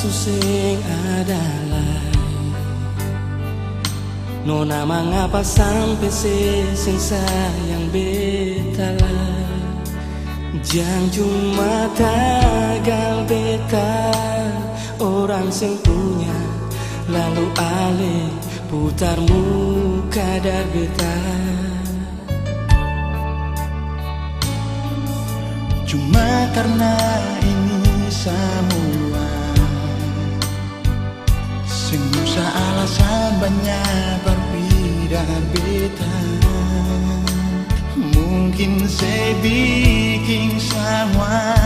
susing adalah nona mengapa sampai sing sayang beta lah. Jang cuma tagal beta orang sing punya, lalu ale putar muka dar beta. Cuma karena ini semua, sing usah alasan banyak berbeda beta. Mungkin saya bikin semua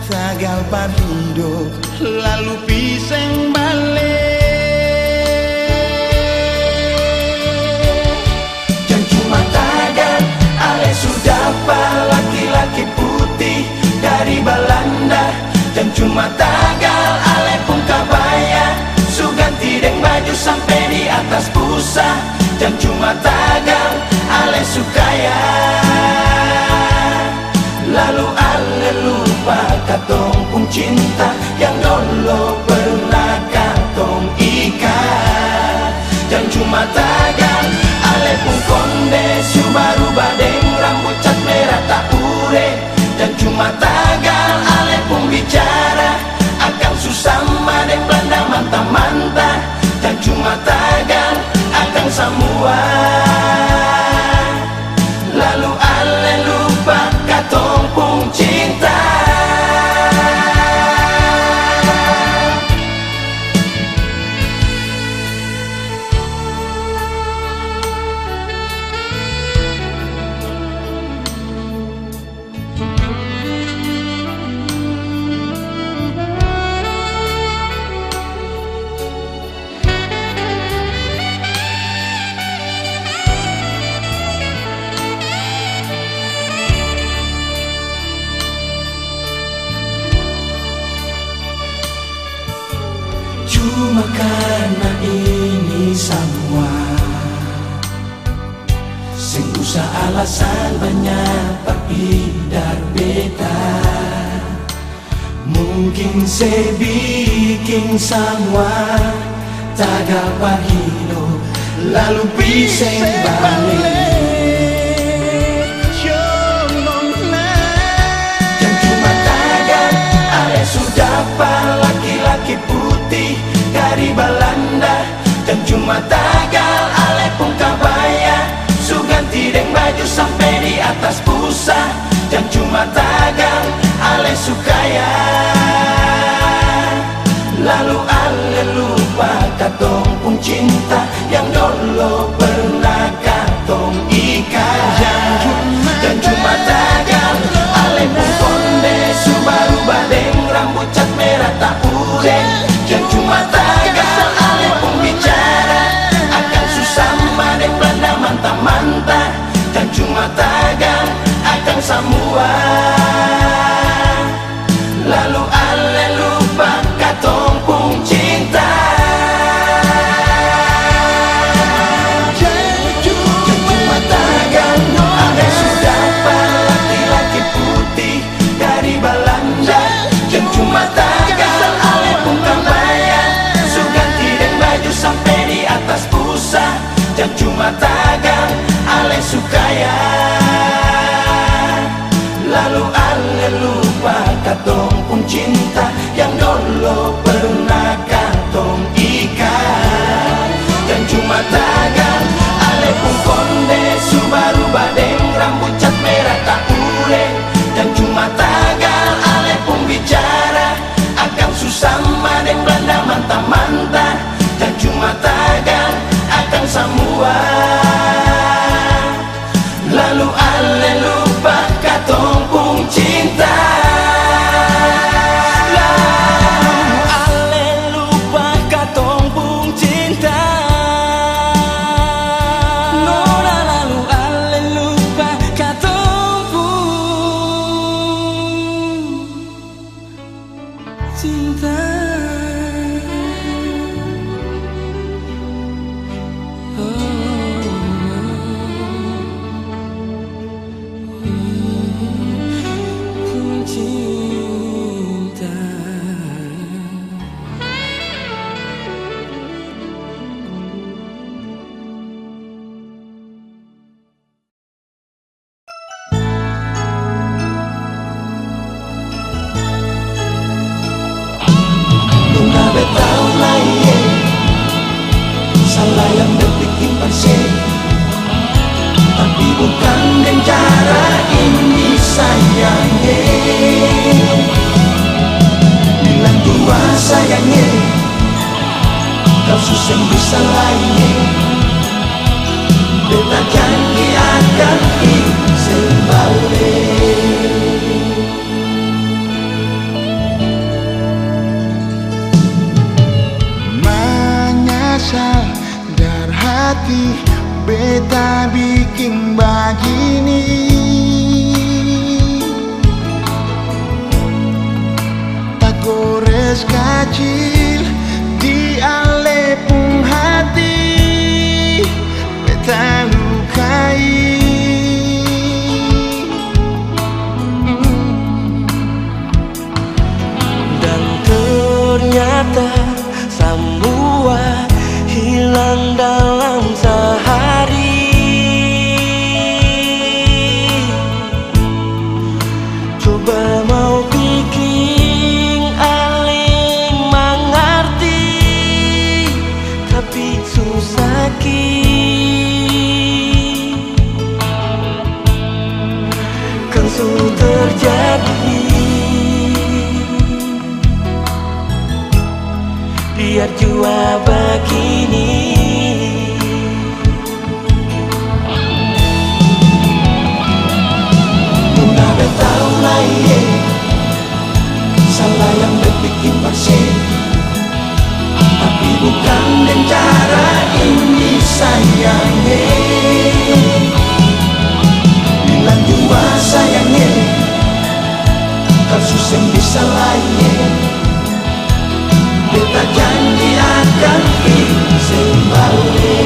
tagal par hidup, lalu pisang balik. Jangan cuma tagal, ale sudah pak laki-laki putih dari Belanda. Jangan cuma tagal, ale pun kabaya suganti deng baju sampai di atas pusat. Jangan cuma tagal, ale sukaya, lalu ale lupa katong pun cinta yang dulu pernah katong ikat. Jangan cuma tagal, ale pun konde Subaru badeng rambut cat merah tak ure. Jangan cuma tagal, ale pun bicara akan susah madeng Belanda mantah-mantah. Jangan cuma tagal, akan semua, lalu ale lupa katong pun cinta. Cuma karena ini semua, sing usah alasan banyak berbeda beta. Mungkin saya bikin semua tagal par hidup, lalu pisang balik. Jangan cuma tagal, ale sudah pak laki-laki putih dari Belanda. Jangan cuma tagal, ale pun kabaya suganti deng baju sampai di atas pusat. Jangan cuma tagal, ale sukaya, lalu ale lupa katong pun cinta yang dulu pernah katong ikat. Jangan cuma tagal, ale pun konde Subaru badeng rambut cat merah tak ure. Jangan cuma tagal, ale pun bicara akan susah madeng Belanda mantah-mantah. Jangan cuma tagal, akan semua, lalu ale lupa katong pun cinta. Jangan cuma tagal, ale sudah pak laki-laki putih dari Belanda. Jangan cuma tagal, ale pun kabaya suganti deng baju sampai di atas pusat. Jangan cuma tagal, ale sukaya, lalu ale lupa katong pun cinta yang dulu pernah katong ikat. Jangan cuma tagal, ale pun konde Subaru badeng rambut cat merah tak ure. Jangan cuma tagal, ale pun bicara akan susah madeng Belanda mantah-mantah. Jangan cuma tagal, akan semua, lalu ale lupa katong pun cinta. Cinta. yang berbikin pasir, tapi bukan dengan cara ini sayangnya. Bilang dua sayangnya, kau susah bisa lainnya. Beta janji akan kembali. Menyesal dari hati, beta bikin begini. Tak gores kecil di alepung hati, beta lukai. Dan ternyata semua hilang dalam sehari. Coba mau bikin aling mengerti, tapi susah kan sudah terjadi. Biar jua begini. Nona tahu lah ye, salah yang berbikin pasir, tapi bukan dengan cara ini sayangnya. Bilang dua sayangnya, kau susah bisa lainnya. Beta janji akan kembali.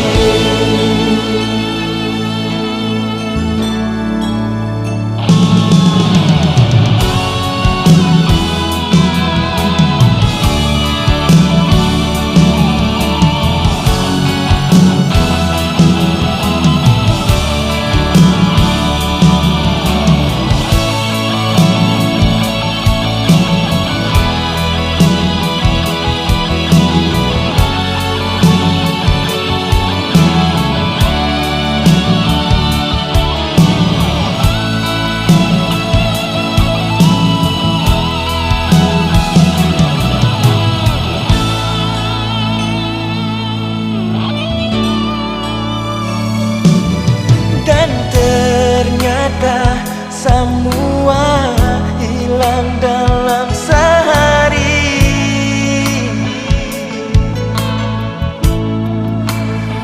Dan ternyata semua hilang dalam sehari.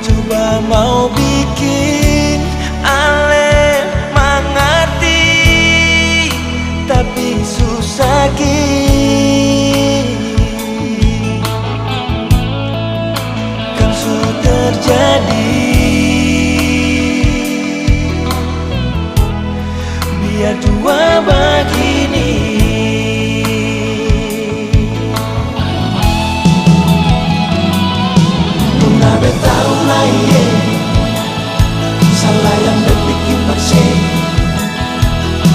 Coba mau bikin ale mengerti, tapi susah kan sudah terjadi. Biar dua begini. Nona tahu lah ye, salah yang berbikin pasir,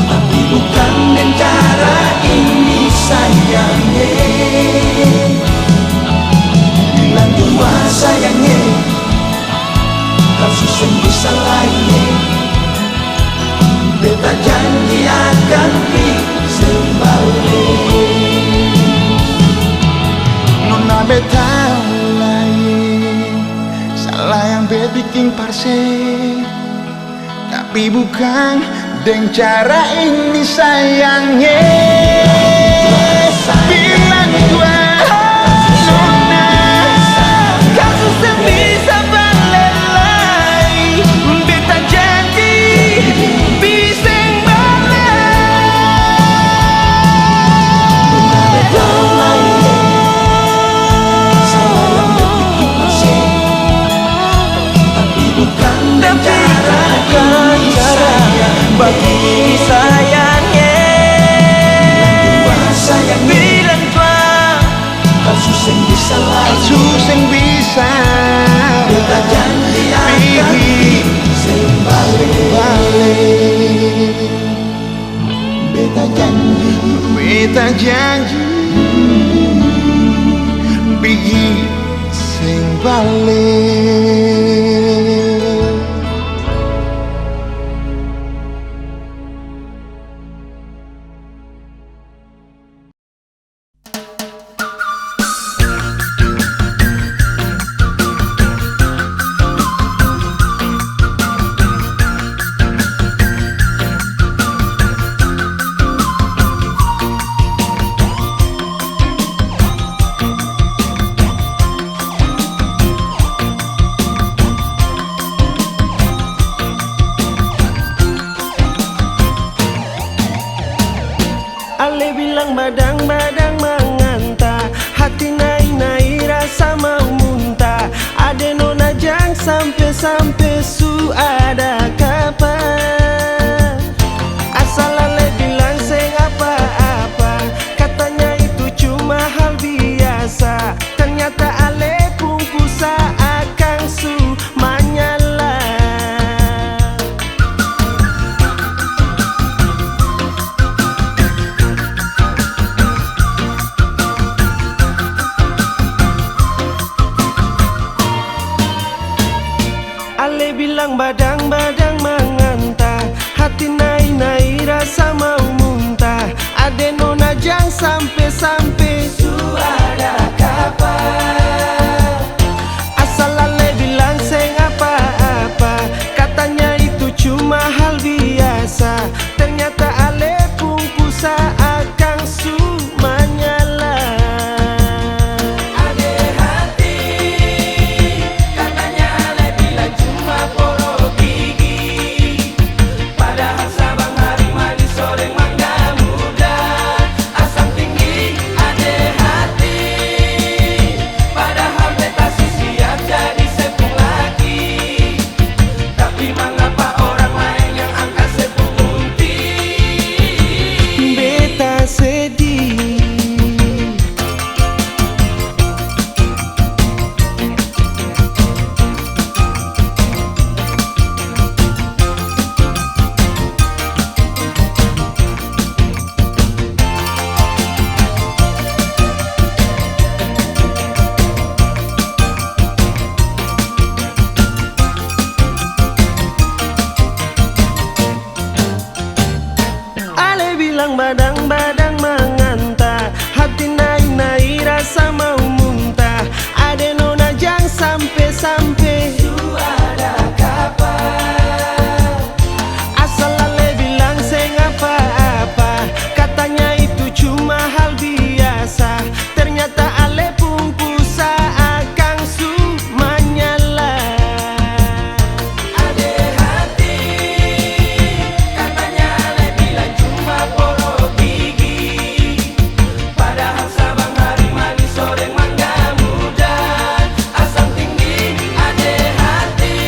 tapi bukan dengan cara ini sayangnya. Bilang dua sayangnya, kau susah bisa lainnya. Beta janji akan kembali. Nona beta lain, salah yang beta bikin pasir, tapi bukan dengan cara ini sayangnya. Bilang dua nona, kau susah bisa balik lagi. Beta janji bisa begini sayangnya. Bilang dua, kau susah bisa lagi. susah bisa Beta janji akan balik. Beta janji, Beta janji pergi sing balik. bilang badang-badang mengantah, hati naik-naik rasa mau muntah. Ade nona jang sampai-sampai Suara kapan asal ale bilang seng apa-apa, katanya itu cuma hal biasa. Ternyata ale pun pusa akan sumanyala. Ade hati katanya ale bilang cuma poro gigi, padahal sabang hari manis sore mangga muda asam tinggi. Ade hati padahal beta siap jadi sepung lagi, tapi mengapa orang lain yang angkat sepung unti. Beta sedih, ale bilang badang-badang mengantah, hati naik-naik rasa mau muntah. Ade nona jang sampai-sampai Suara kapan asal ale bilang seng apa-apa, katanya itu cuma hal biasa. Ternyata ale pun pusa akan sumanyala. Ade hati katanya ale bilang cuma poro gigi, padahal sabang hari manis sore mangga muda asam tinggi. Ade hati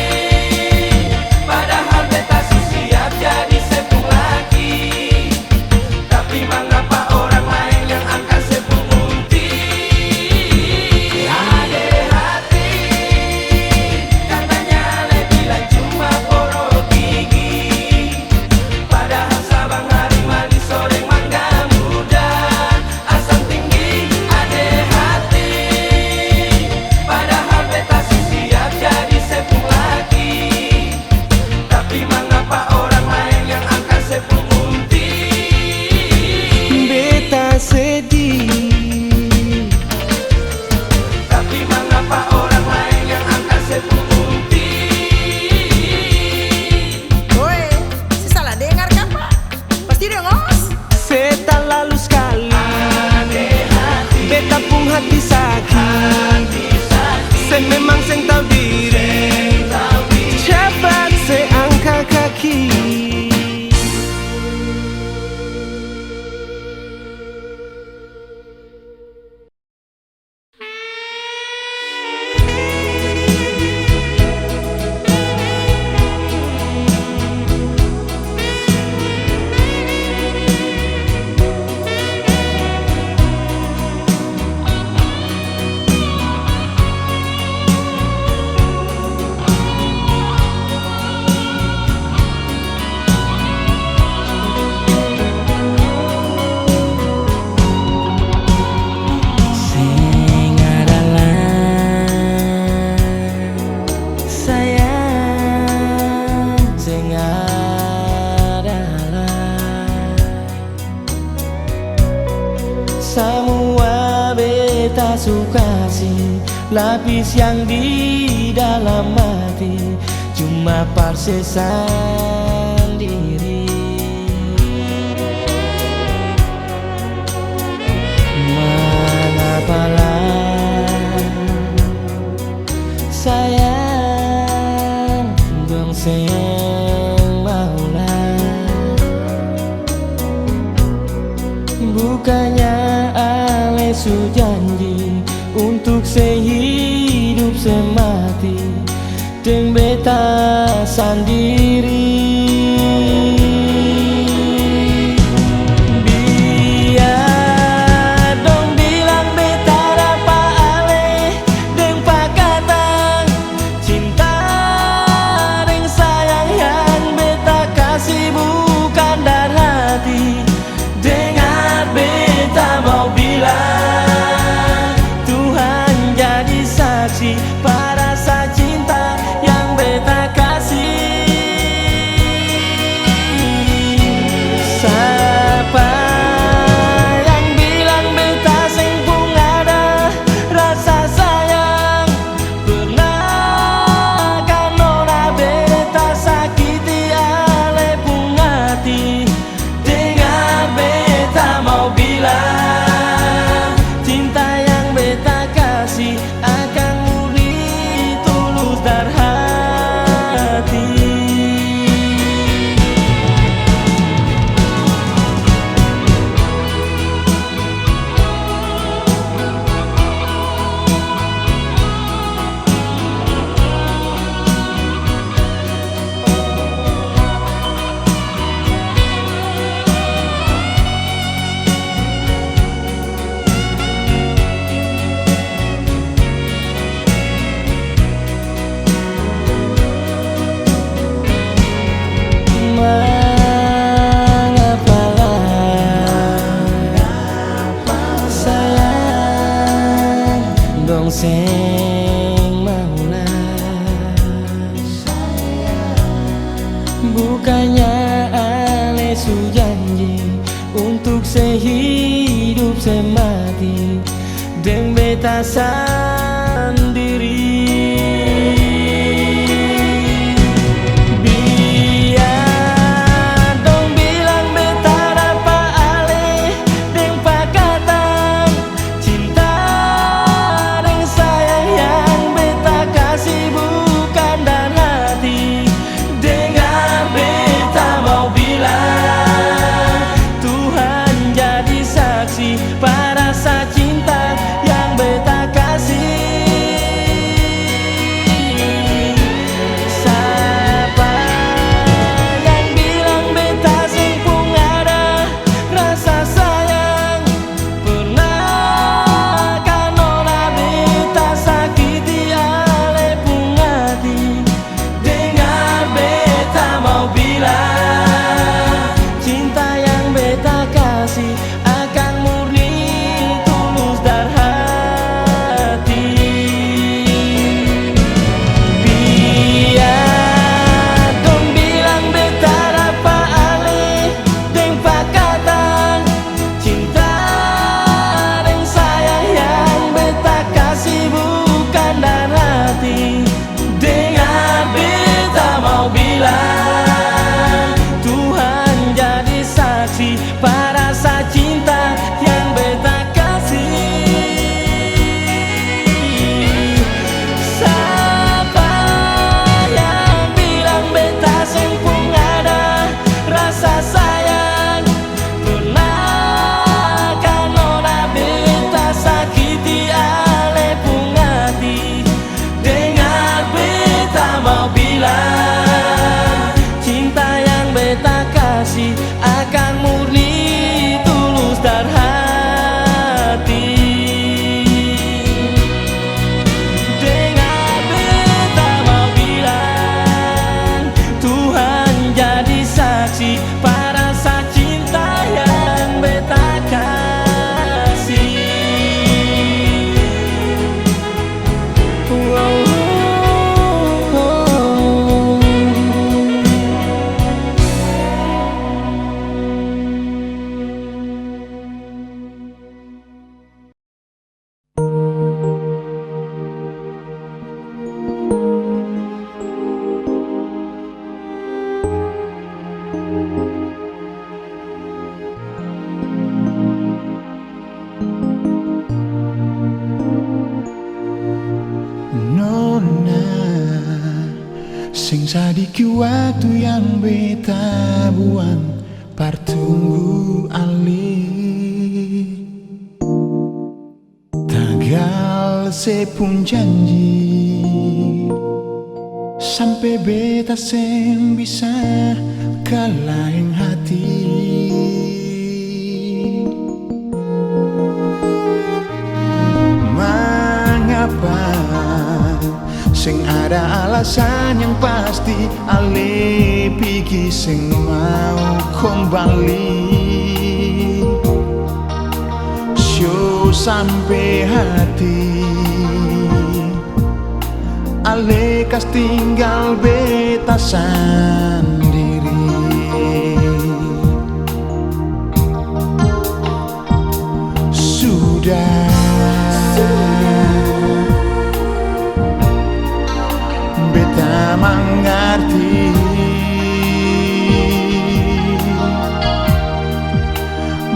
padahal beta siap jadi sepung lagi, tapi mengapa orang lain yang angkat sepung unti. Ade hati katanya ale bilang cuma poro gigi, padahal sabang hari manis sore mangga muda asam tinggi. Ade hati padahal beta siap jadi sepung lagi, tapi mengapa orang lain yang angkat sepung unti. Beta sedih, Tapi mengapa orang lain yang angkat sepung unti. Woi, si salah dengar kan pak? Pasti dia ngos. seta lalu sekali. Beta pun hati sakit, sen memang seng tahu diri, cepat seangkat kaki. Sing adalah sayang, sing adalah semua beta suka sih, lapis yang di dalam hati cuma parsesan diri. Mengapalah sayang dong seng maulah, bukannya ale su janji untuk sehidup semati deng beta sendiri. Biar dong bilang beta dapa ale deng pakatan cinta deng sayang yang beta kasih bukan dari hati. Dengar beta mau bilang, Tuhan jadi saksi pada rasa cinta yang beta kasih. wong sing maulas. Bukannya Ale janji untuk sehidup semati dan beta sendiri. Akan murni tulus dari hati. Dengar beta mau bilang, Tuhan jadi saksi pada rasa cinta yang beta kasih. Sing sadiki waktu yang beta buang partunggu ali tagal sepun janji sampai beta sen bisa kalahin hati. Mengapa sing ada alasan yang pasti ale pigi sing mau kembali. Show sampai hati ale kas tinggal beta sendiri. Sudah beta mengerti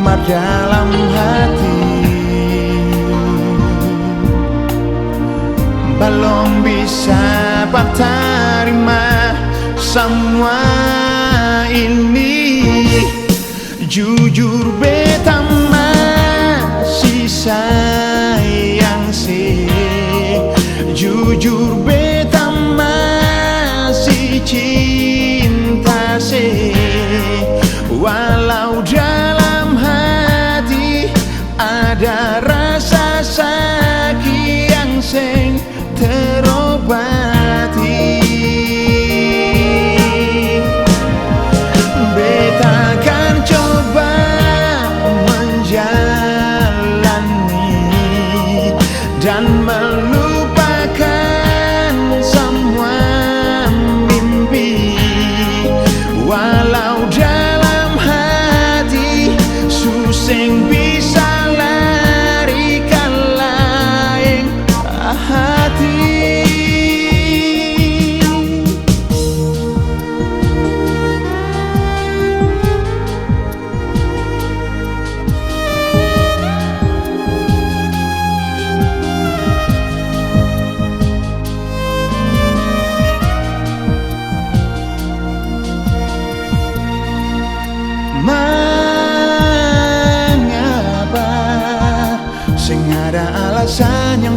mar dalam hati belum bisa terima semua ini. Jujur beta masih sayang sih, jujur beta masih cinta sih, walau dalam hati ada rasa sakit yang seng terobati. Beta akan coba menjalani dan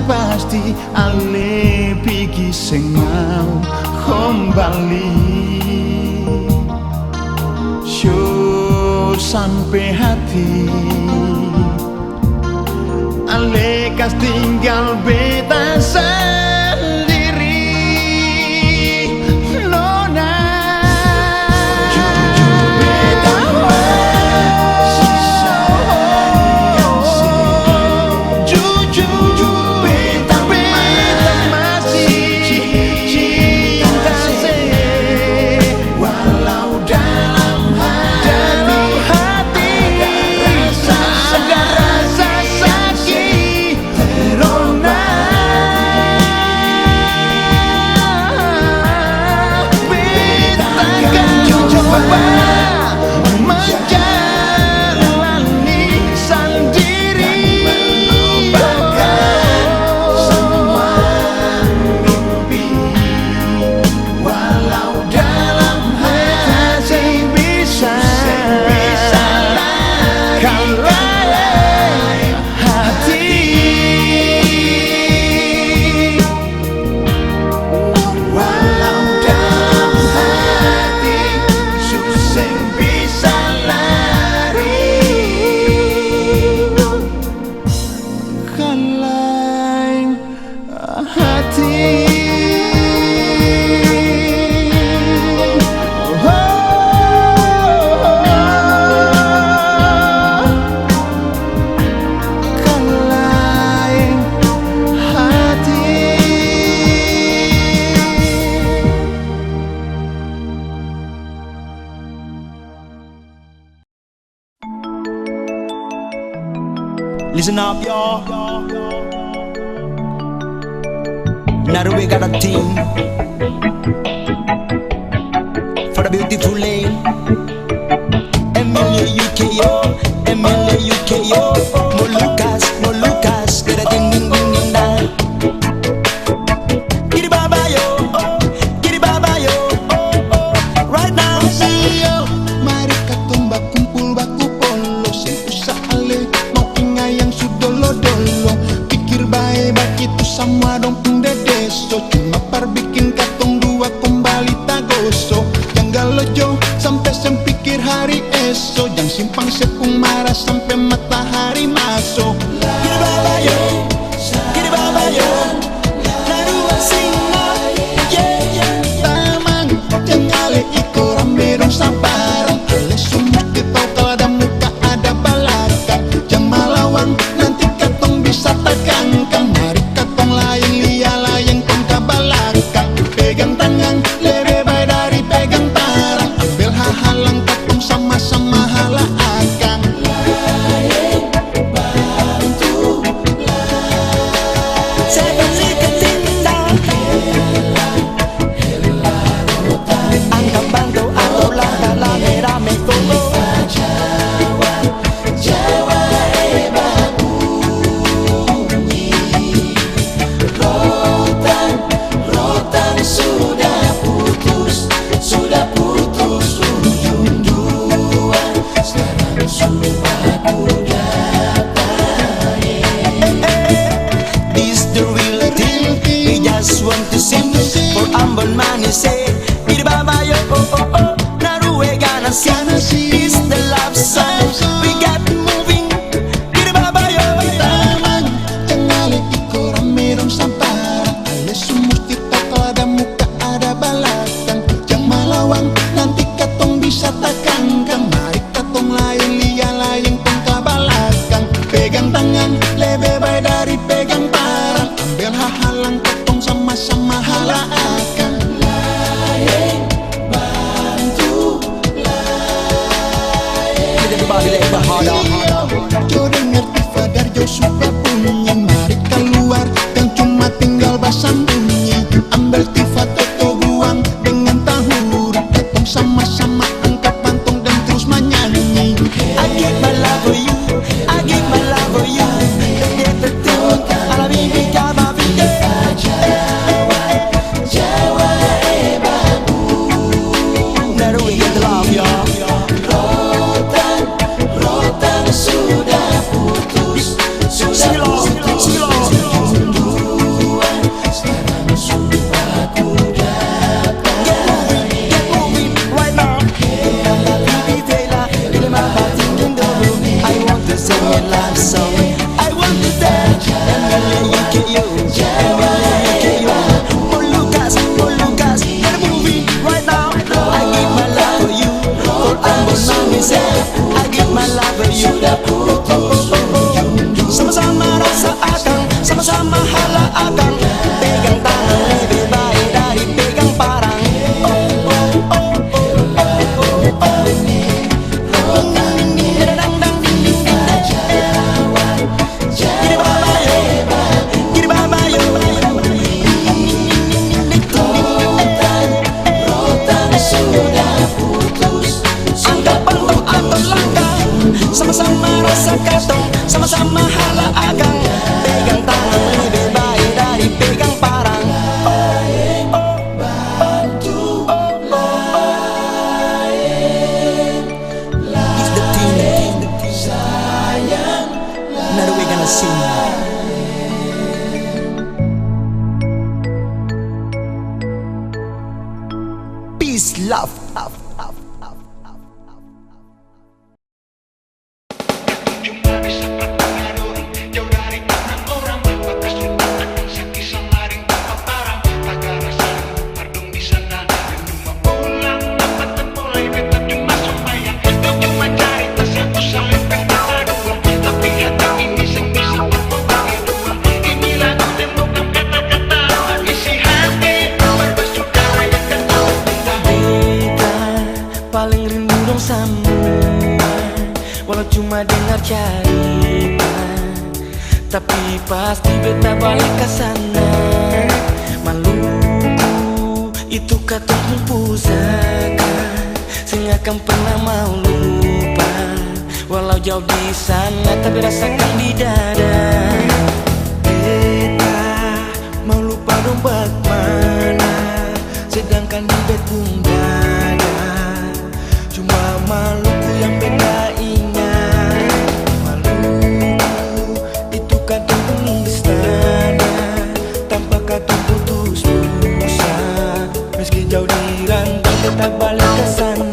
pasti ale pigi sing mau kembali. Show sampai hati ale kas tinggal beta sendiri. Nona jujur beta masih sayang sih. Jujur beta masih cinta sih. Walau dalam hati ada rasa sakit terona. Beta akan coba menjalani sendiri, melupakan semua mimpi. Walau dalam hati bisa kalai hati. Walau dalam hati susah bisa lari. Kalai hati. Kalai hati. Listen up, y'all. Narrow got a team for the beautiful lane. Emilia UKO, Emilia UKO. Molucas, get a ding ding ding ding dang. Kitty baba yo, kitty baba yo, right now. Ayo, mari katumba kumpul baku polo. Sing usah ale mau inga yang sudolo-dolo. Pikir bae begitu sama dong dedeso. Cuma bikin katong dua kembali tagoso. Yang galojo sampai sempikir hari esok. Yang simpang sepung marah sampai matahari masuk. Kitty baba yo, kitty baba yo. Narua singa, yeah yeah. Tamang, yang ale iko rame dong sabarang. Ale sumut kita kalau ada muka ada balakang. Jangan malawang nanti katong bisa takangkang. Mari katong lain lia layang tangka balakang. Pegang tangan lebih baik dari pegang tarang. Ambil hahalang katong sama-sama hala akang. Saya kasih kecintaan. Angkat bantu atau langkah rame koko. Jawa rotan sudah putus ujung dua. Sekarang sumpah ku dapat. This the real thing. We just want to sing for humble money say. Kitty baba yo, Narue gonna sing. This the love song. We got moving. Kitty baba yo. Tamang, yang ale iko rame dong sabarang. Ale sumut kita kalau ada muka ada balakang. Jangan malawang nanti katong bisa takangkang. Mari katong lain lia layang tangka balakang. Pegang tangan lebih baik dari pegang parang. Ambil hahalang katong sama-sama hala akang. you. Oh Lucas, you're moving right now. I give my love for you. For I'm I give my love for you. Sama-sama rasa akan, sama-sama hala akan. Pegang tangan lebih baik dari pegang parang. Sama-sama rasa katong, sama-sama hala akan. Pegang tangan lebih baik dari pegang parang. It's the team, sayang. Now we gonna sing. Peace, love. Paling rindu dong semua, walau cuma dengar cerita. Tapi pasti beta balik ke sana. Maluku itu kata pusaka, sehingga akan pernah mau lupa. Walau jauh di sana tapi rasakan di dada. Beta mau lupa dong bagaimana, sedangkan di bed bunda. Cuma maluku yang beda ingat. Maluku itu kadang menangis nada, tanpa kata putus asa. Meski jauh di rantau tetap balik ke sana.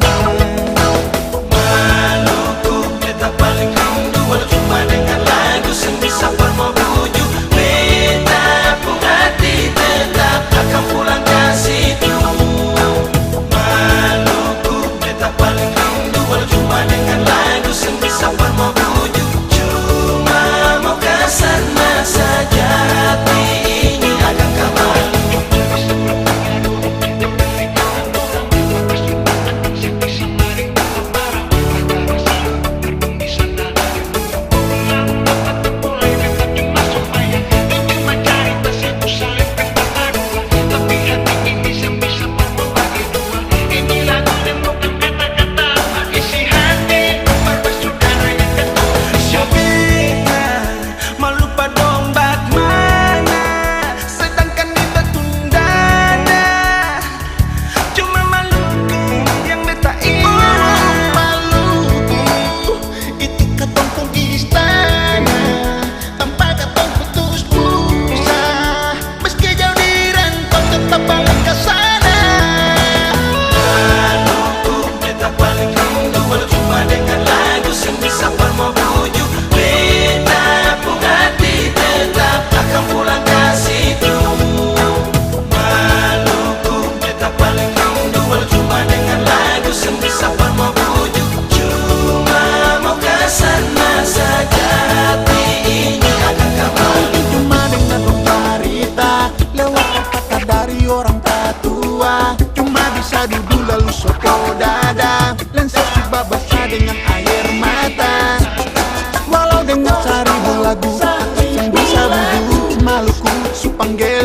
Maluku tetap paling rindu, walau cuma dengan lagu yang bisa bermobuju. Beta pun hati tetap akan pulang ke situ. Paling rindu walau cuma dengan lagu yang bisa bermobuju. Cuma mau kesana saja, hati ini akan kembali.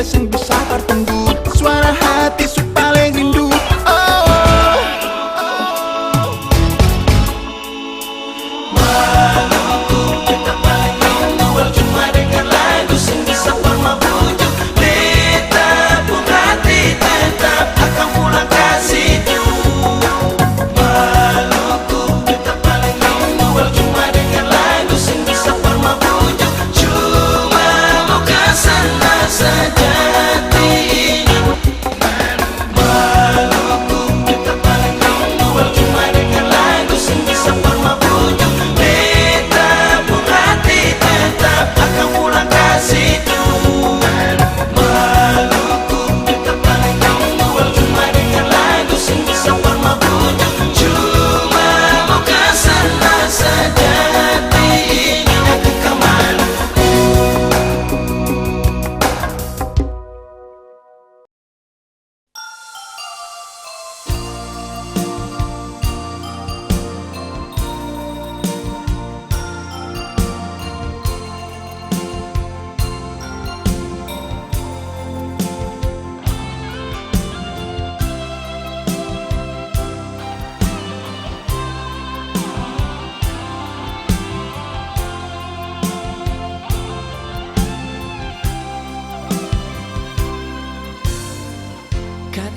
Yang bisa bertunggu, suara hati su paling rindu. Maluku kita paling rindu, walau cuma dengar lagu yang bisa bermobuju. Beta pun hati tetap akan pulang ke situ. Maluku kita paling rindu, walau cuma dengar lagu yang bisa bermobuju. Cuma mau kesana saja, hati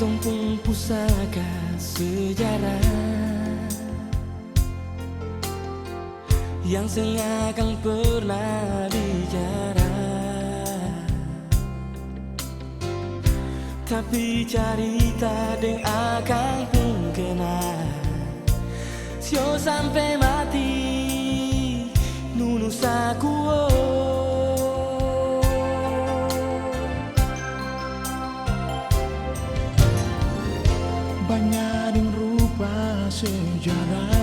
katong pun pusaka sejarah yang sengakan pernah bicara, tapi cerita deng akang pun kena sio sampai mati nunusaku. Banyak yang rupa sejarah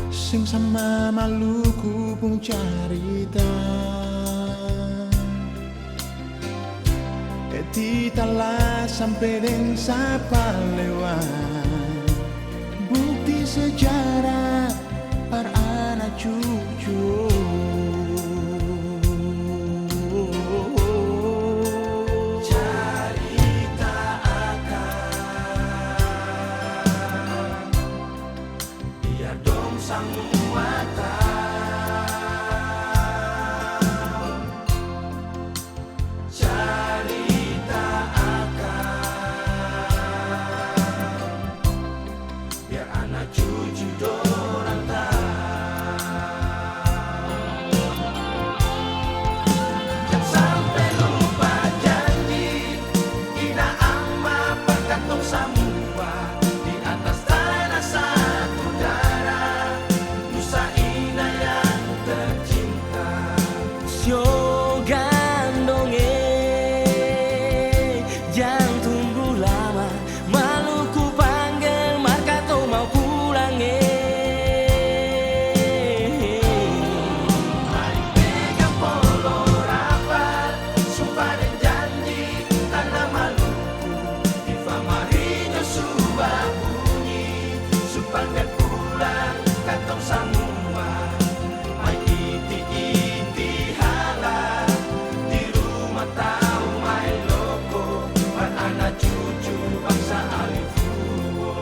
sing sama Maluku pun carita, titalah sampai deng sapa lewat bukti sejarah para anak cucu. Semua tahu cerita akang, biar anak cucu dorang tahu. Jangan sampai lupa janji ina amma pakatong semua di atas tanah satu darah. Sio gandonge yang tunggu lama, Maluku panggil Markato mau pulang. Mari pegang polo rapat, sumpah dan janji tanah Maluku, di Famarinho sudah bunyi, sumpah dan pulang katong semua. Mai iti-iti hala di rumah tahu mai loko, buat anak cucu bangsa Alifuwo.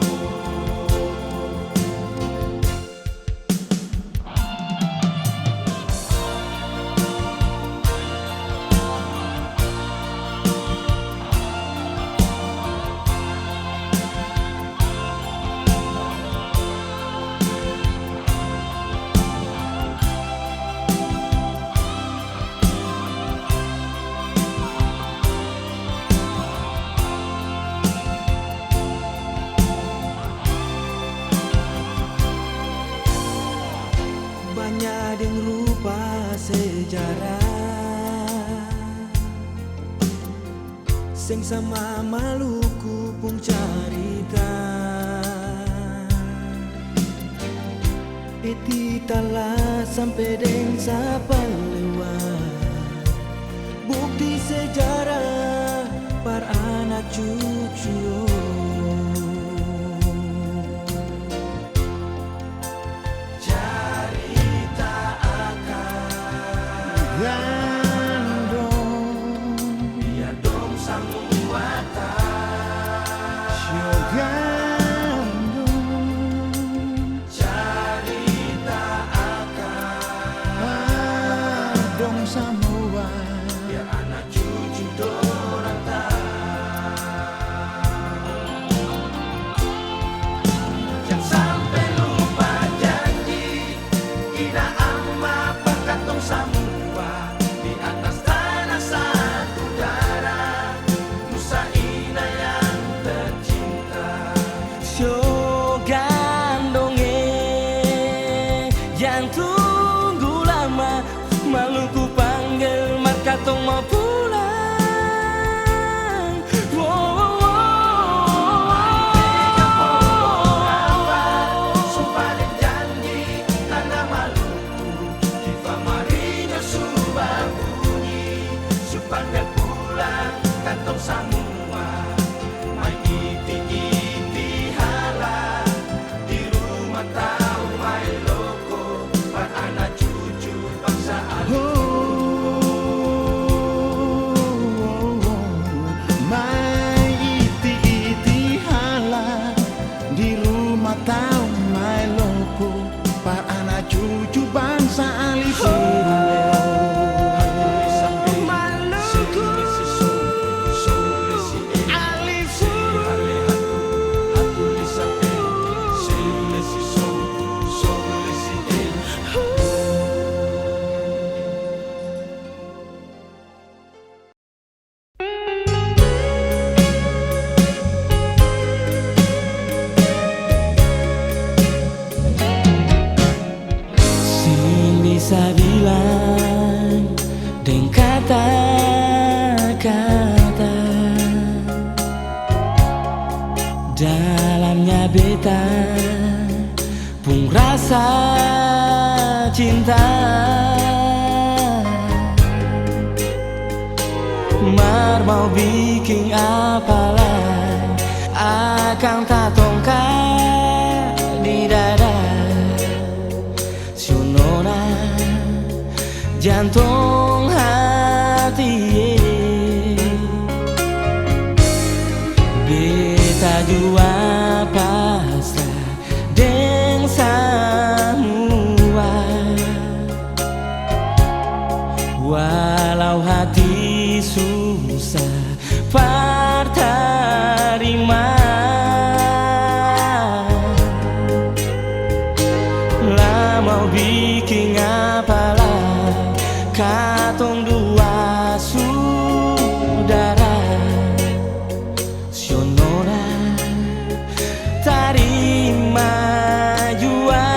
Banyak yang rupa sejarah sing sama Maluku pun carita, titalah sampai deng sapa lewat bukti sejarah para anak cucu. Biar dong semua tahu cerita akang, Semua biar anak cucu dorang tahu. Jangan sampai lupa janji ina amma pakatong semua di atas tanah satu darah, nusa ina yang tercinta. Sio gandonge yang tunggu lama, Maluku panggil Markato mau pulang. Sumpah dan janji tanah Maluku, di Famarinho sudah bunyi, sumpah dan pulang katong semua. Mai iti-iti hala di rumah tahu mai loko, buat anak cucu bangsa Alifuwo. cinta. Mar mau bikin apalah, akan tak tongkat di dada. Sionona jantung hati, beta jua pasrah deng semua. Walau hati susah terima, lah mau bikin apalah, katong dua saudara. Sionora tarima jua.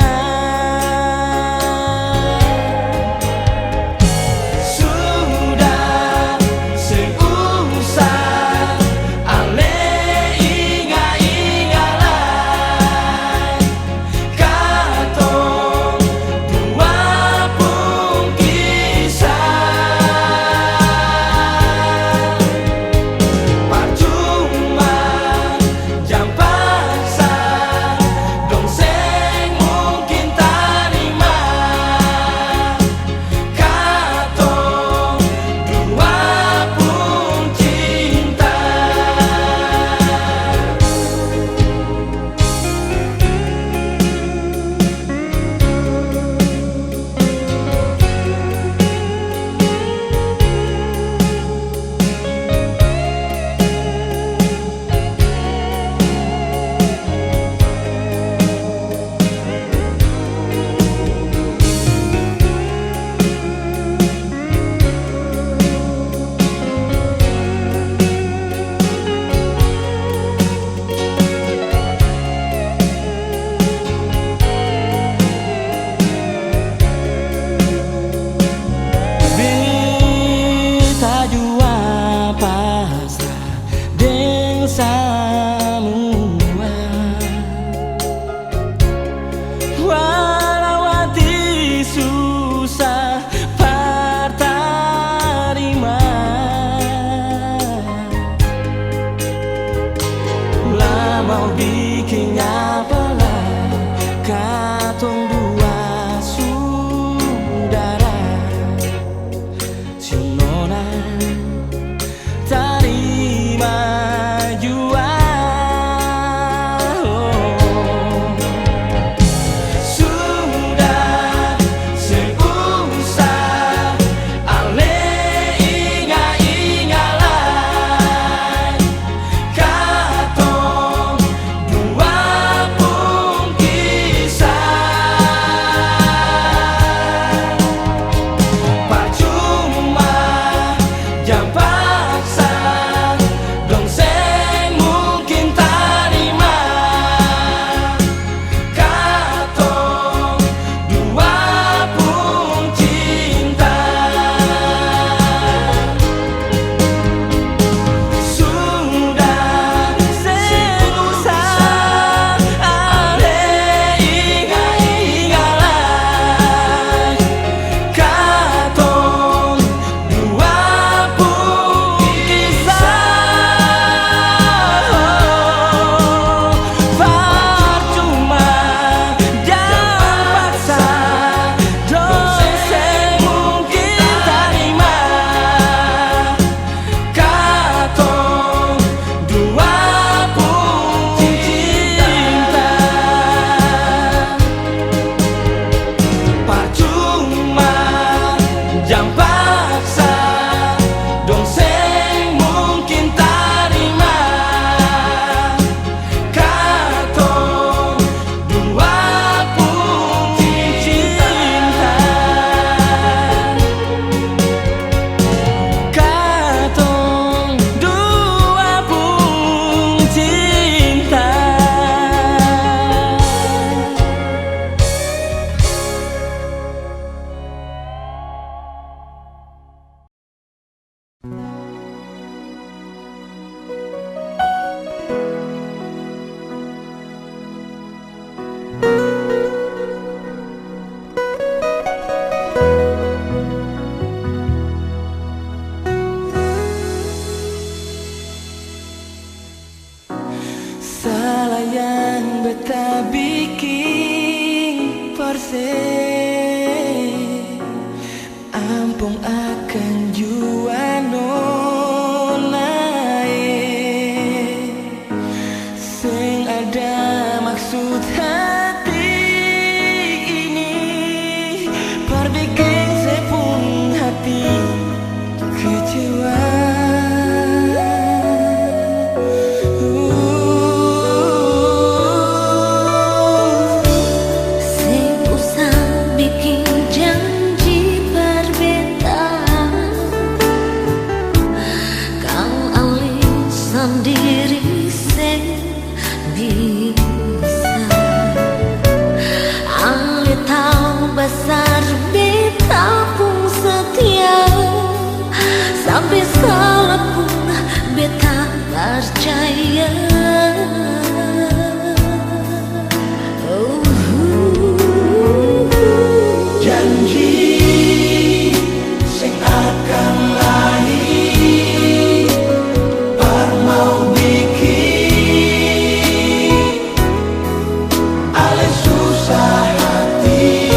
Semua walau hati susah terima, lah mau bikin apalah, katong dua saudara. Sionona tarima jua. Sudah seusah ale ingat-ingatlah, katong dua pun kisah. Percuma jam beta bikin perse ampung akan jua naik sing ada maksud hati ini perbikin sepung hati kecewa. Besar beta pun setia, sampai salah pun beta percaya. Janji sing akan lahir par mau bikin ale susah hati.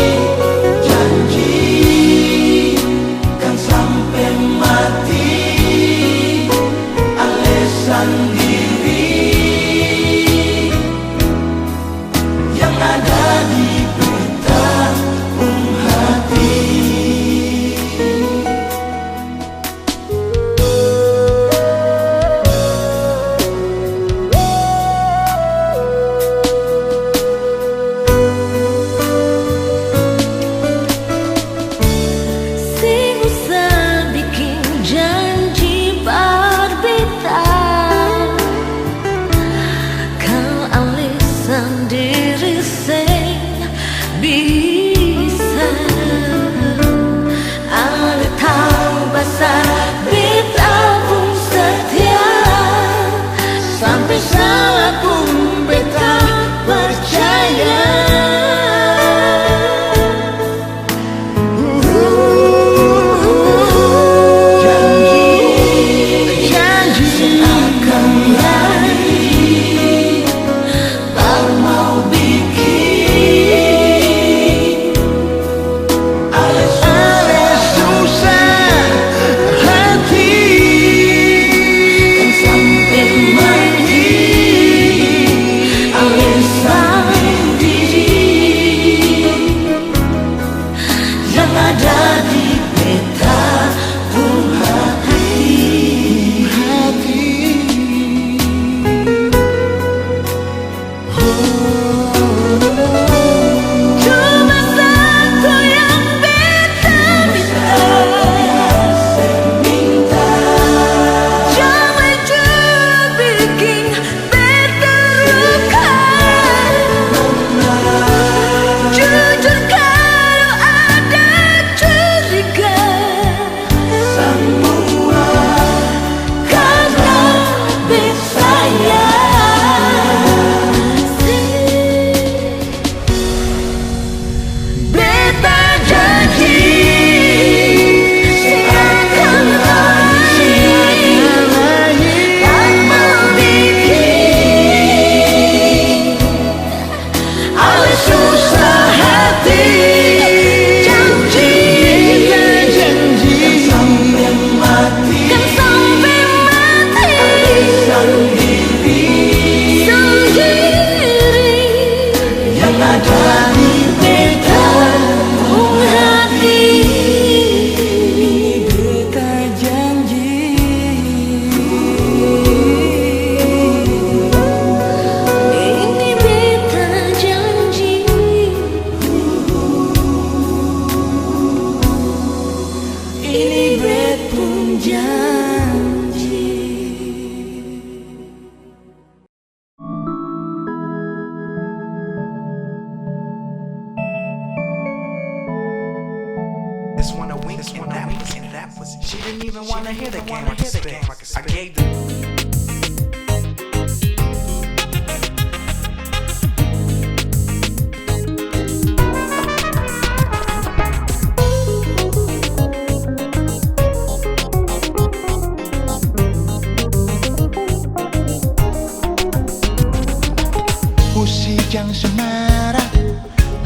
She didn't even wanna hear the game I could spit. I gave them.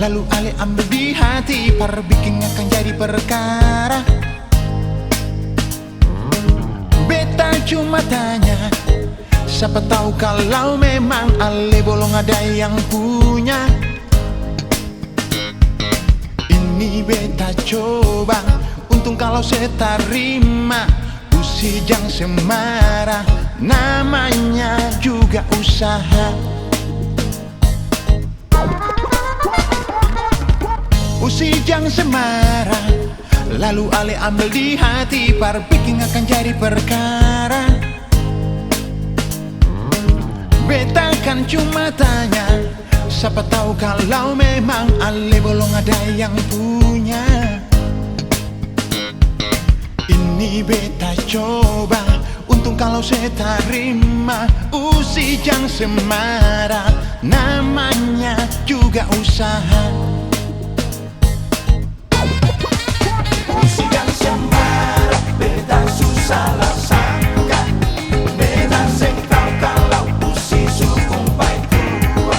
lalu ale ambil di hati, perbikin akan jadi perkara. Beta cuma tanya, siapa tahu kalau memang ale bolong ada yang punya. Ini beta coba, untung kalau saya terima. Usi jangan semarah, namanya juga usaha. Usi jangan semarah, lalu ale ambil di hati, perbikin akan jadi perkara. Beta kan cuma tanya, siapa tahu kalau memang ale bolong ada yang punya. Ini beta coba, untung kalau saya terima. Usi jangan semarah, namanya juga usaha. Usi jangan sembarang, beta susah lah sangka. Beta seng tahu kalau usi sukumpai tua.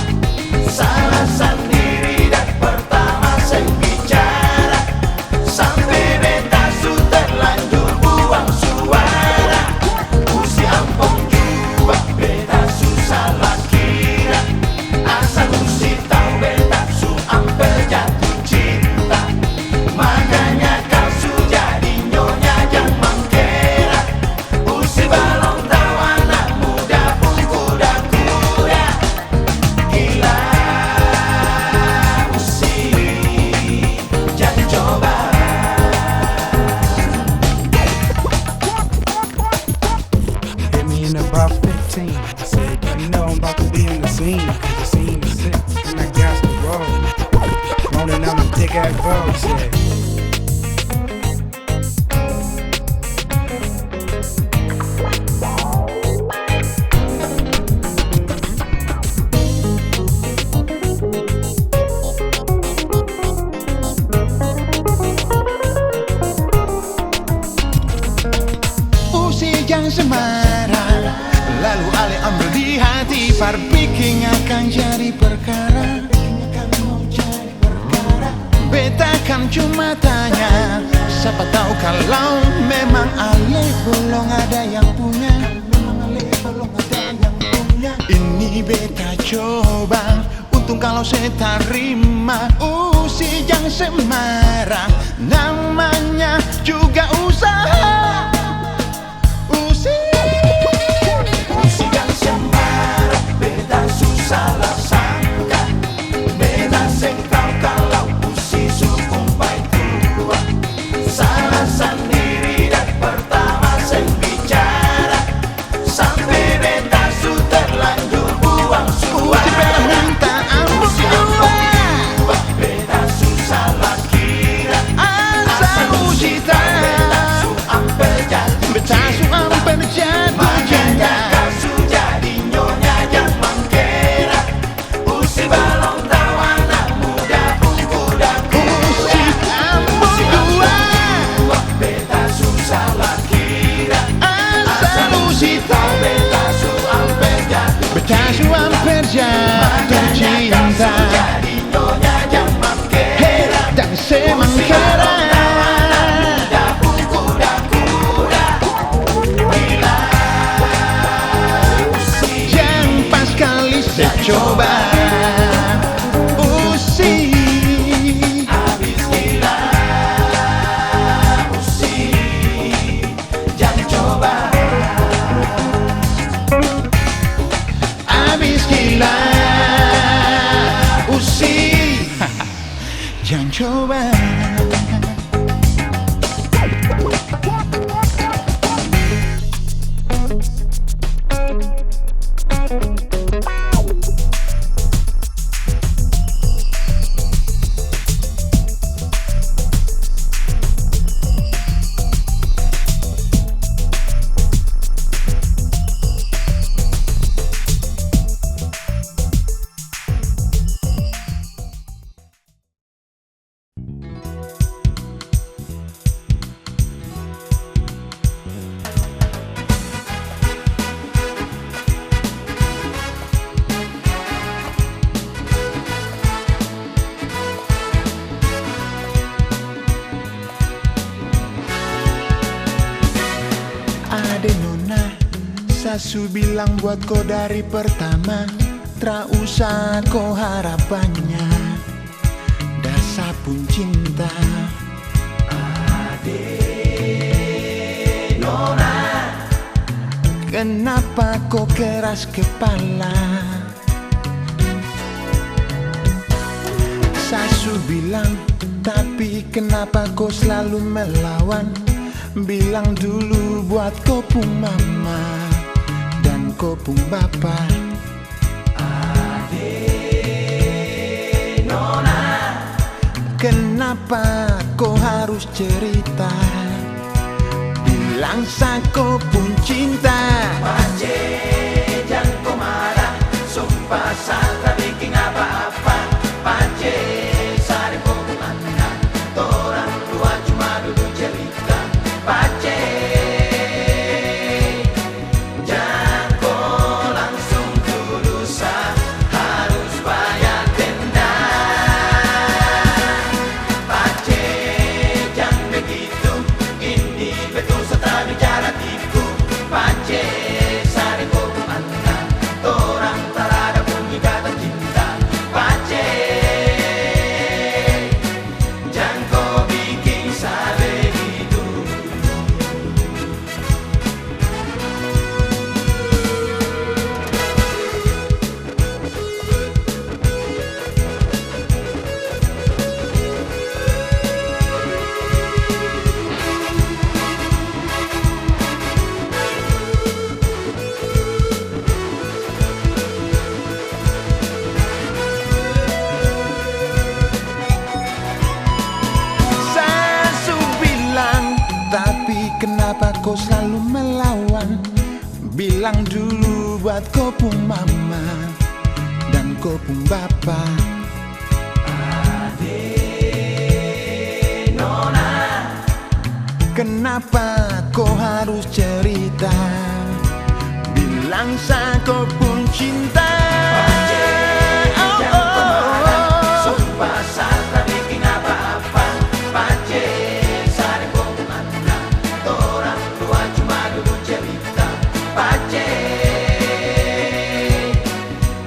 Salah sendiri dan pertama seng bicara. Sampai beta su terlanjur buang suara. Usi ampun juga, beta susah lah kira. Asal usi tahu beta su ampe jatuh cinta. Makanya kau su jadi nyonya yang mengkera. Usi balong tahu anak muda pun kuda-kuda. Gila usi, jangan coba. Hit me in about 15. I said, you know I'm about to be in the scene. Cause the scene is sick, and I got to roll. Rolling down the dick ass road, said. Usi jangan semarah, lalu ale ambil di hati, perbikin akan jadi perkara. Beta kan cuma tanya, siapa tahu kalau memang ale belum ada yang punya. Ini beta coba, untung kalau saya terima. Usi jangan semarah, namanya juga usaha. Usi Jangan sembarang, beta susah lah sangka. Beta seng tahu kalau usi sukumpai tua. Salah sendiri dan pertama seng bicara. Sampai beta su terlanjur buang Usi bela suara. minta ampun dua, Beta susah lah kira. asal usi tahu Beta su ampe jatuh beta su amper jatuh Makanya cinta. kau su jadi nyonya yang mengkera. Usi balong tahu anak muda pun kuda-kuda. Usi ampun dua, Beta susah lah kira. asal usi tahu Beta su ampe jatuh beta su amper jatuh cinta. jadi nyonya yang mengkera. Dan semangkara Muda pun kuda-kuda. Gila usi, yang pas kali saya coba. Usi habis gila usi, jangan coba. abis gila. Usi jangan coba. Sasu bilang buat kau dari pertama, tra usah kau harap banyak, dasar pun cinta. Ade Nona, Kenapa kau keras kepala? Sasu bilang, tapi kenapa kau selalu melawan? Bilang dulu buat kau pun mama dan kau pun bapa. Ade Nona, Kenapa kau harus cerita? Bilang kau pun cinta. Pace jangan kau marah, sumpah satra bikin apa-apa. Pace sari pokoknya, orang tua cuma duduk cerita. Pace jangan kau langsung tuduh sah, harus bayar denda. Pace jangan begitu, ini betul serta bicara tipu. Pace sari pokoknya, orang tak ada pun ikatan cinta. Pace jangan kau bikin saya begitu. Sasu bilang, tapi kenapa kau selalu melawan? Bilang dulu buat kau pun mama dan kau pun bapa. Ade Nona, Kenapa kau harus cerita? Bilang kau pun cinta. Oh, jangan kau marah, oh. sumpah satra bikin apa-apa. Pace sari pokoknya, orang tua cuma duduk cerita. Pace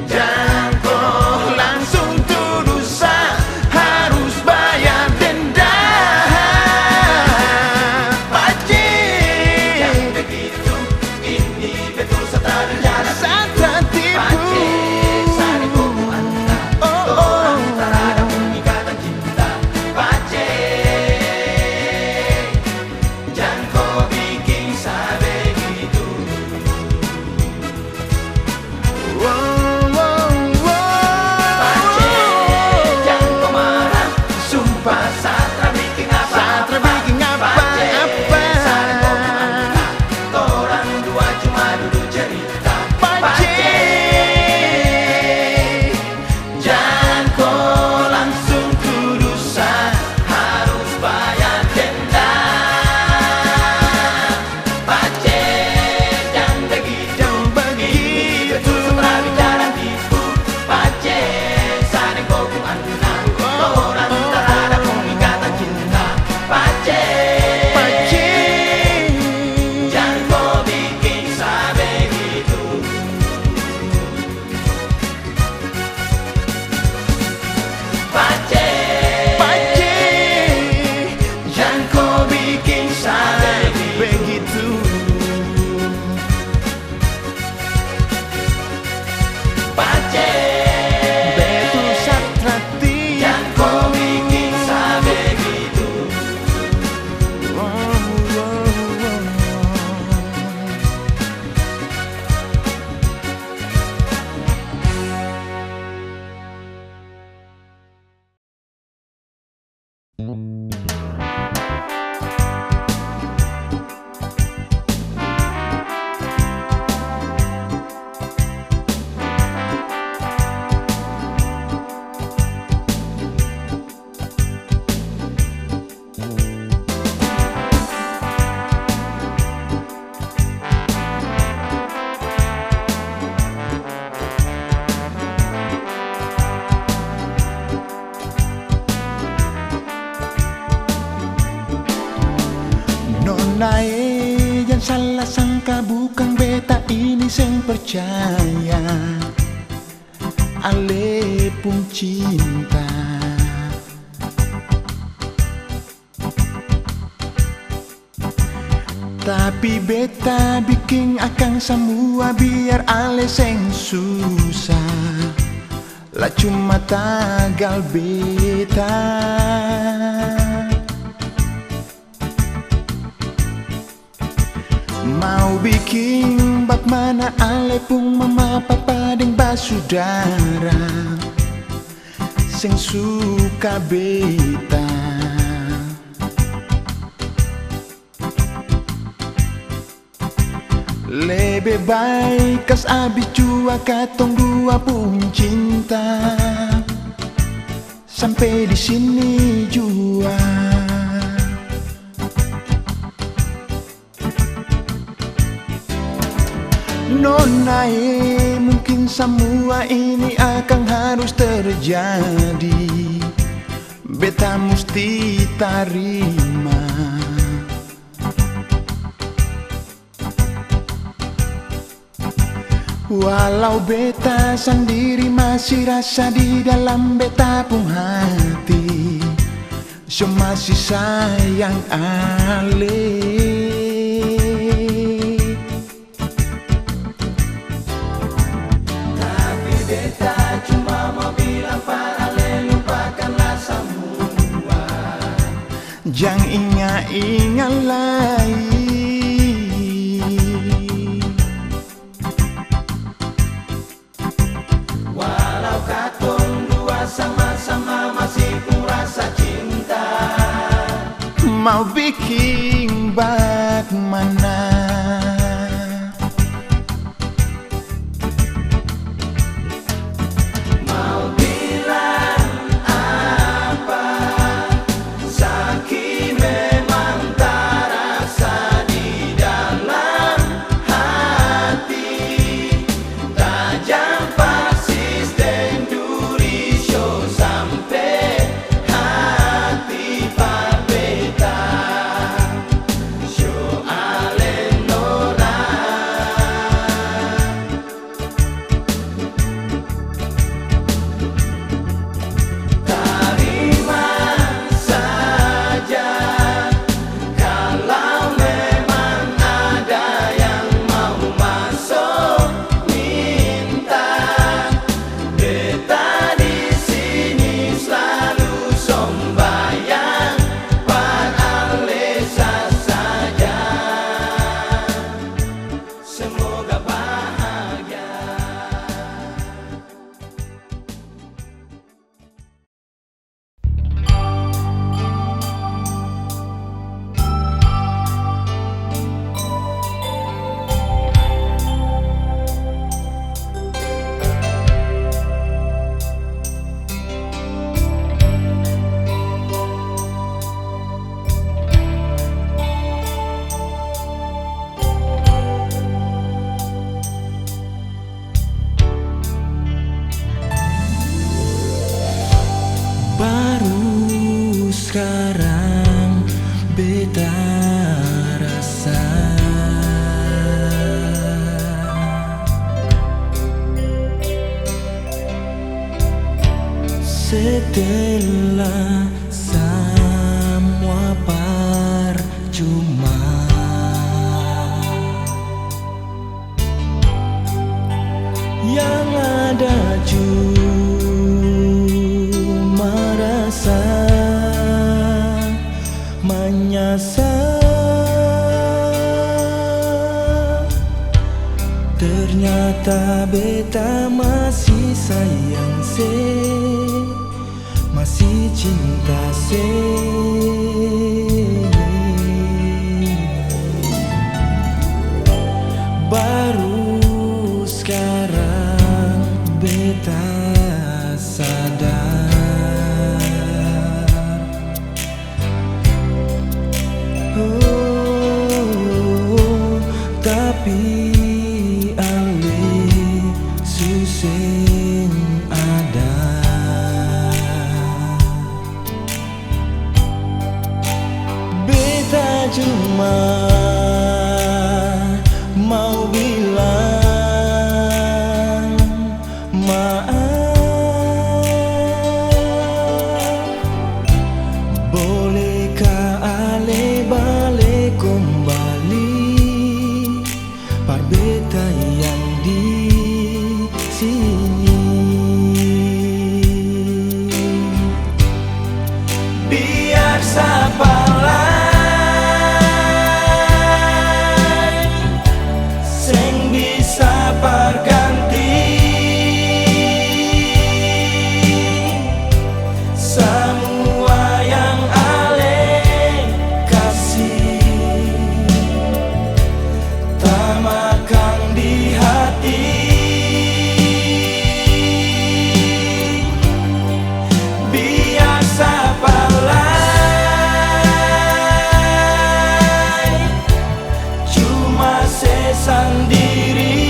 jangan kau Langsung tuduh sah, harus bayar denda. Pace jangan begitu, ini betul serta bicara Satra tipu. Pace sari pokoknya, Oh, orang oh. tak ada pun ikatan cinta. Pace jangan kau bikin saya begitu. Wow, wow, wow. Pace jangan kau marah, sumpah satra bikin apa-apa. Satra bikin Pace apa-apa. sari pokoknya, orang dua cuma duduk cerita. Pace. Jangan kau langsung tuduh sah, harus bayar denda. Pace jangan begitu, ini betul setelah bicara tipu. Pace saling kokong anak, orang tak ada pun ikatan cinta. Pace jangan kau bikin saya begitu. Pace jangan kau bikin saya begitu. Pace Betul Satra jangan kau bikin saya begitu. Nona, jangan salah sangka, bukan beta ini percaya ale pun cinta. Tapi beta bikin akang semua biar ale seng susah. Lah cuma tagal beta. Mau bikin bak mana ale pun mama papa deng basudara seng suka beta. Lebih baik kas abis jua katong dua pun cinta sampai di sini jua. Nona, mungkin semua ini akan harus terjadi. Beta mesti tarima. Walau beta sendiri masih rasa di dalam beta pun hati, so masih sayang ale. Tapi beta cuma mau bilang para ale lupakanlah semua. Jangan ingat-ingat lagi. Sama-sama masih pun rasa cinta. Mau bikin bak mana? Mau bilang apa? Sakit memang tak rasa di dalam hati. Tajam persisten duri show sampai hati parbeta. Show alenona. Terima saja kalau memang ada yang mau masuk minta. Beta di sini selalu sombayang par alesa saja. Semoga bahagia. Baru sekarang beta rasa setelah semua percuma. Yang ada cuma rasa menyesal. Ternyata beta masih sayang se, masih cinta se. Baru sekarang beta sadar. Oh, tapi ale suseng ada. Beta cuma mau bilang sendiri.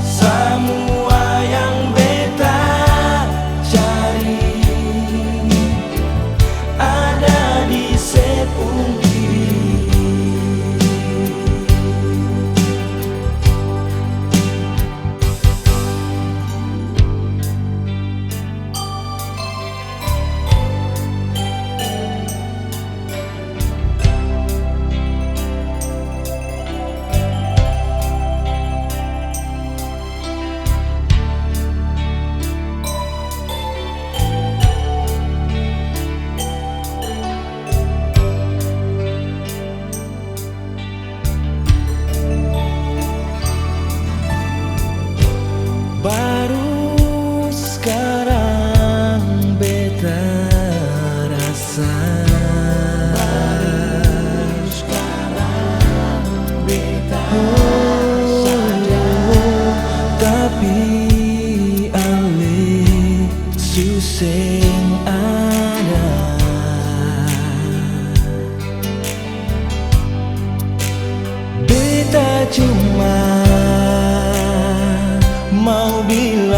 Semua yang beta cari ada di sepung diri. Baru sekarang beta rasa, baru sekarang beta sadar, tapi ale suseng ada. Beta cuma mau bilang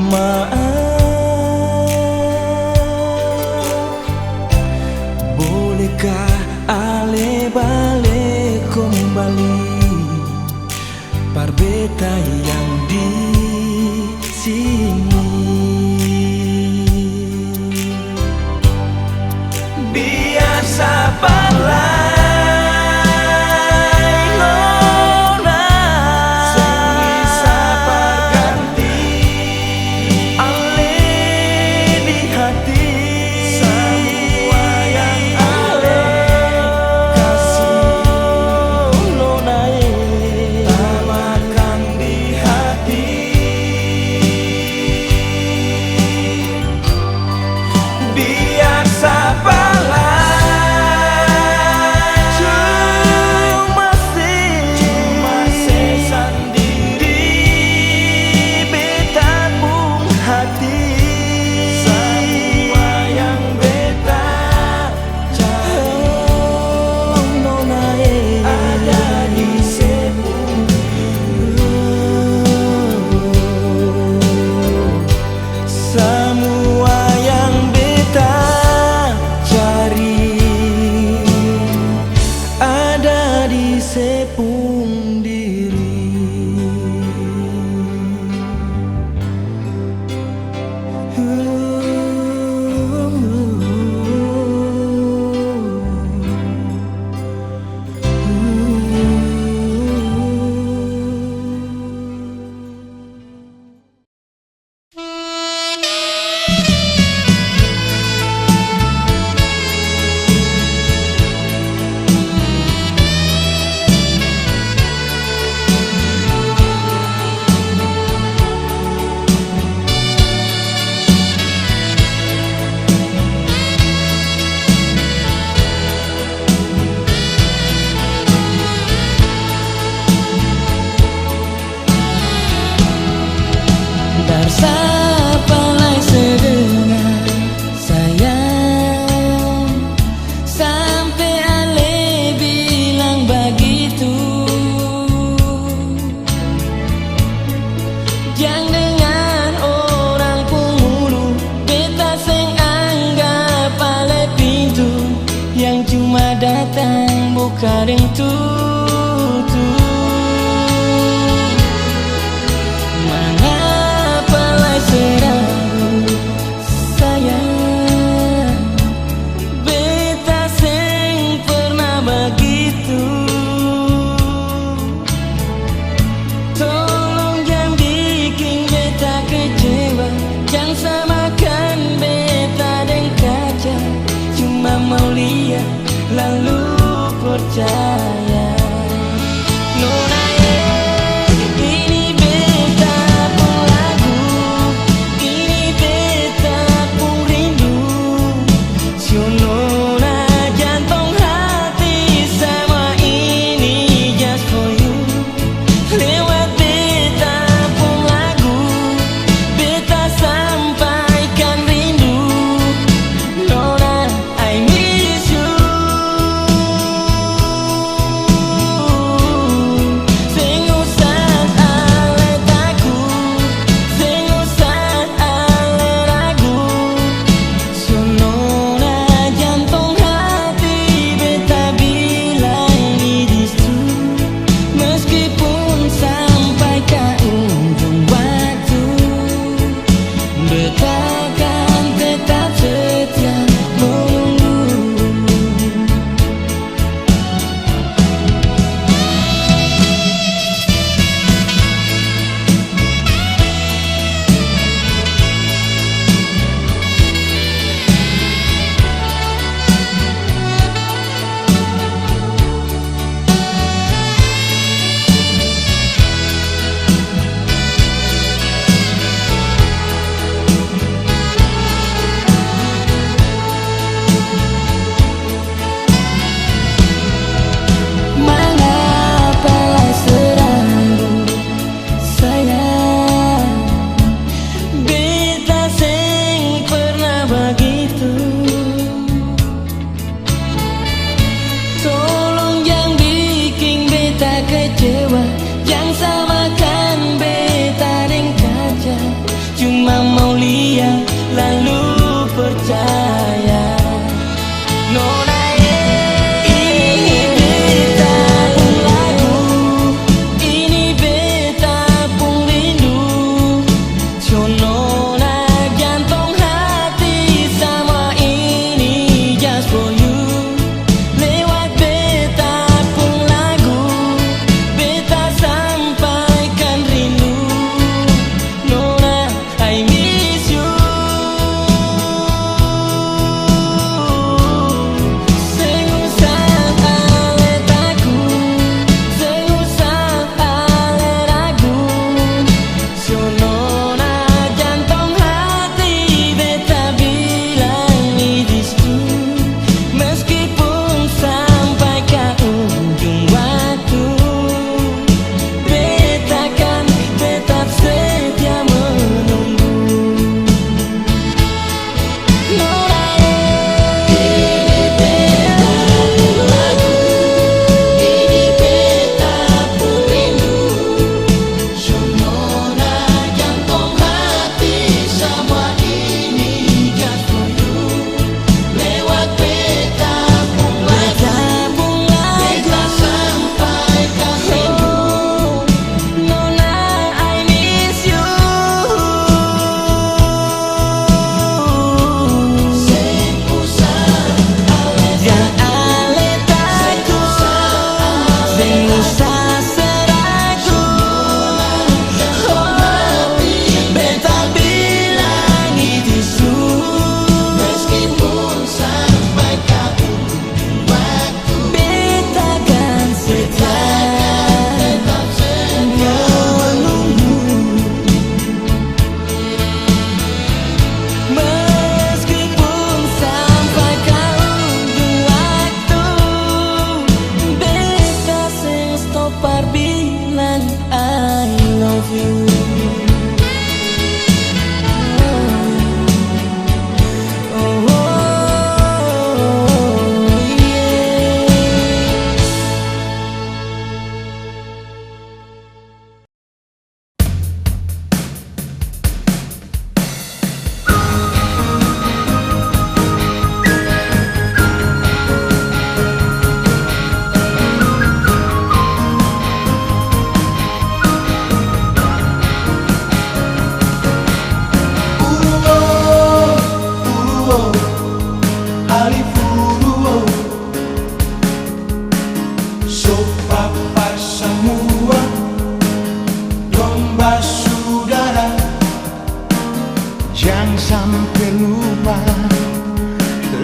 maaf. Bolehkah ale balik kembali par beta yang di sini. Biar sabarlah sepung diri. Sapalah sedengar sayang, sampai ale bilang begitu. Jangan dengan orang pemulu, beta seng anggap ale pintu yang cuma datang bukan yang tutup. Seragu sayang, beta seng pernah begitu. Tolong jangan bikin beta kecewa, jangan samakan beta dengan kaca. Cuma mau lihat lalu percaya.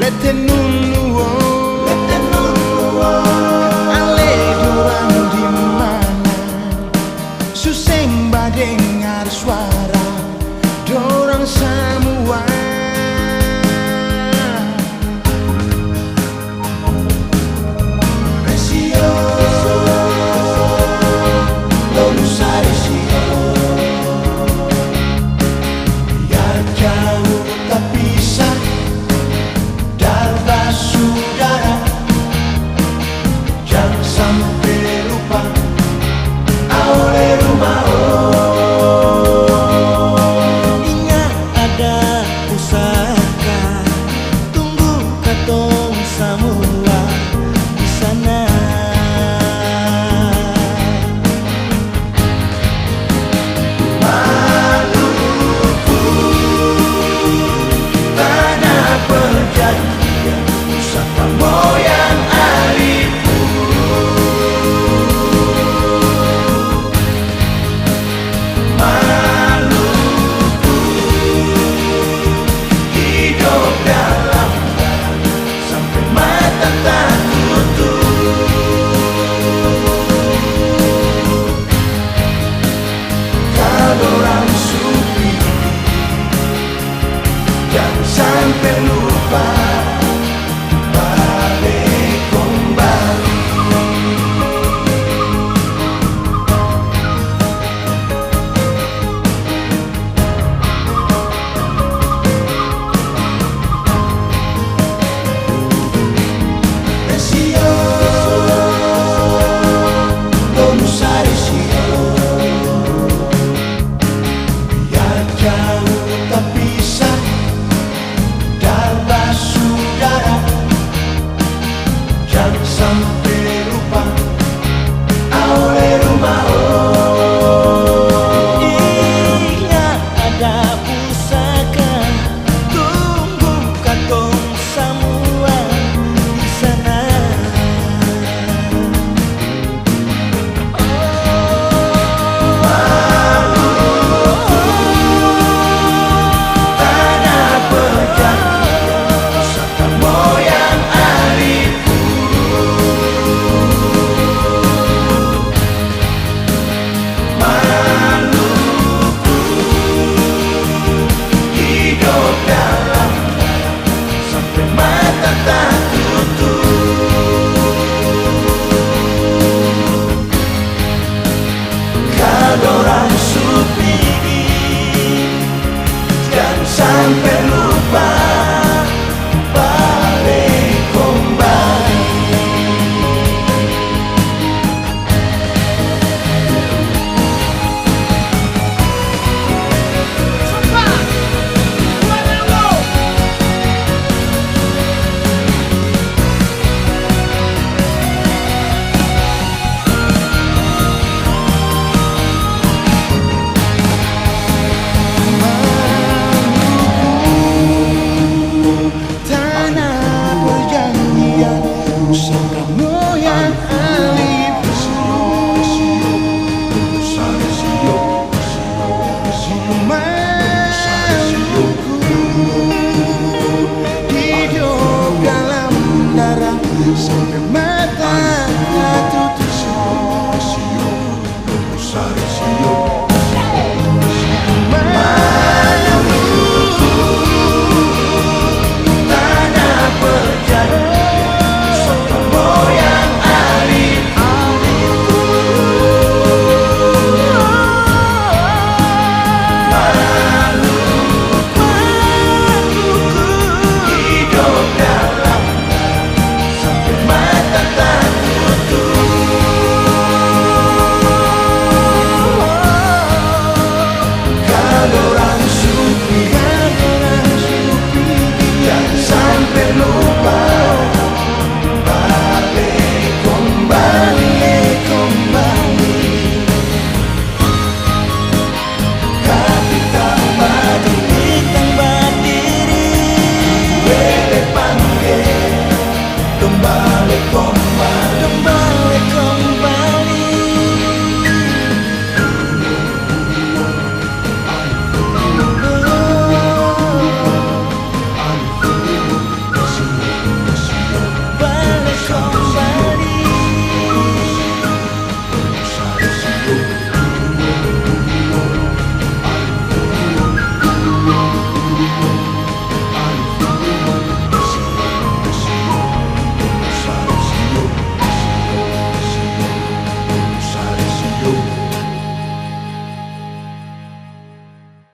Ale dorang di mana? Susemba dengar suara dorang semua. Resio, Donusa Resio. Biar jauh tak pisah, darah saudara. Jangan sampai lupa oleh rumah. Ingat ada pusaka, tunggu katong semua di sana. Maluku, tanah perjanjian, pusaka moyang aliku. Maluku, hidup dalam darah sampai mata tak tutup. Kalau orang supi, jangan sampai lupa balik kembali. Resio, Donusa Resio. Biar jauh tak pisah, darah saudara. Jangan sampai lupa oleh rumah. Ingat ada pusaka, tunggu katong semua di sana. Tanah perjanjian, pusaka moyang aliku. Maluku, hidup dalam darah sampai mata tak tutup. Kalau orang supi, jangan sampai lupa balik kembali. Tanah perjanjian, pusaka moyang aliku. Maluku, hidup dalam darah sampai